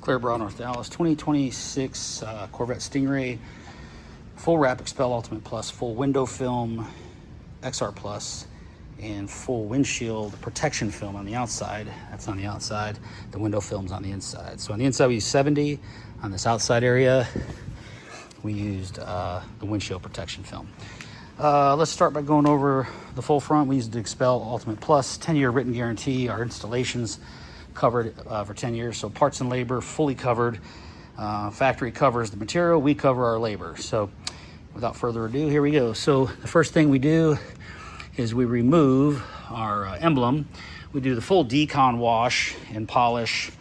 Clearbrow, North Dallas, 2026 Corvette Stingray, full wrap XPEL Ultimate Plus, full window film, XR Plus, and full windshield protection film on the outside. That's on the outside. The window film's on the inside. So on the inside we used 70. On this outside area, we used the windshield protection film. Let's start by going over the full front. We used the XPEL Ultimate Plus, 10-year written guarantee. Our installations covered for 10 years. So parts and labor fully covered. Factory covers the material, we cover our labor. So without further ado, here we go. So the first thing we do is we remove our emblem. We do the full decon wash and polish,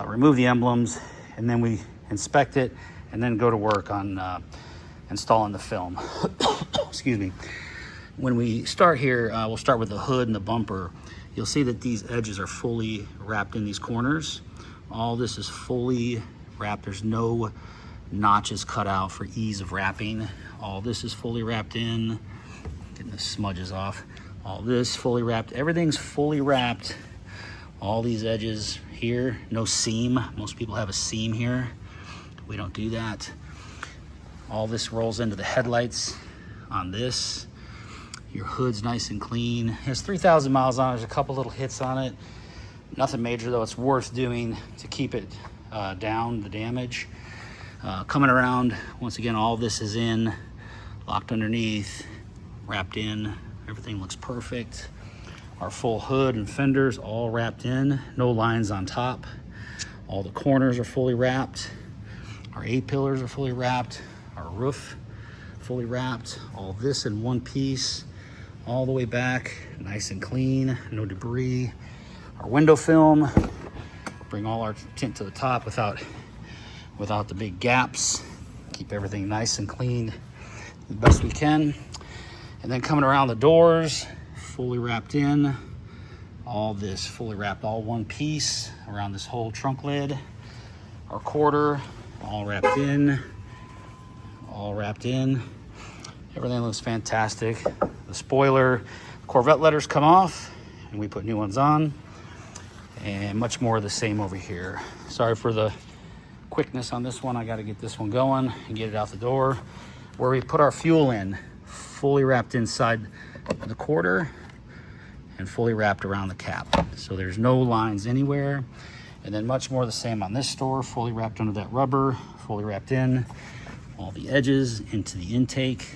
remove the emblems, and then we inspect it and then go to work on installing the film. Excuse me. When we start here, we'll start with the hood and the bumper. You'll see that these edges are fully wrapped in these corners. All this is fully wrapped. There's no notches cut out for ease of wrapping. All this is fully wrapped in. Getting the smudges off. All this fully wrapped. Everything's fully wrapped. All these edges here, no seam. Most people have a seam here. We don't do that. All this rolls into the headlights on this. Your hood's nice and clean. It has 3,000 miles on it. There's a couple little hits on it. Nothing major though. It's worth doing to keep it down, the damage. Coming around, once again, all this is in, locked underneath, wrapped in. Everything looks perfect. Our full hood and fenders all wrapped in. No lines on top. All the corners are fully wrapped. Our A-pillars are fully wrapped. Our roof fully wrapped. All this in one piece. All the way back, nice and clean, no debris. Our window film, bring all our tint to the top without the big gaps. Keep everything nice and clean the best we can. And then coming around the doors, fully wrapped in. All this fully wrapped, all one piece around this whole trunk lid. Our quarter, all wrapped in, all wrapped in. Everything looks fantastic. The spoiler, Corvette letters come off and we put new ones on, and much more of the same over here. Sorry for the quickness on this one. I got to get this one going and get it out the door. Where we put our fuel in, fully wrapped inside the quarter and fully wrapped around the cap. So there's no lines anywhere. And then much more the same on this door, fully wrapped under that rubber, fully wrapped in. All the edges into the intake.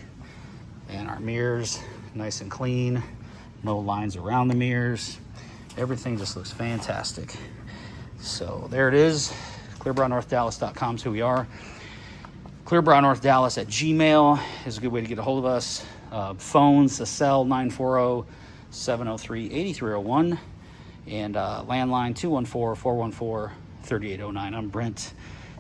And our mirrors, nice and clean. No lines around the mirrors. Everything just looks fantastic. So there it is. ClearbrowNorthDallas.com is who we are. ClearbrowNorthDallas@gmail is a good way to get a hold of us. Phones, the cell 940-703-8301. And landline 214-414-3809. I'm Brent.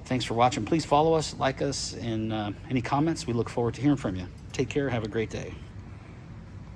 Thanks for watching. Please follow us, like us, and any comments. We look forward to hearing from you. Take care. Have a great day.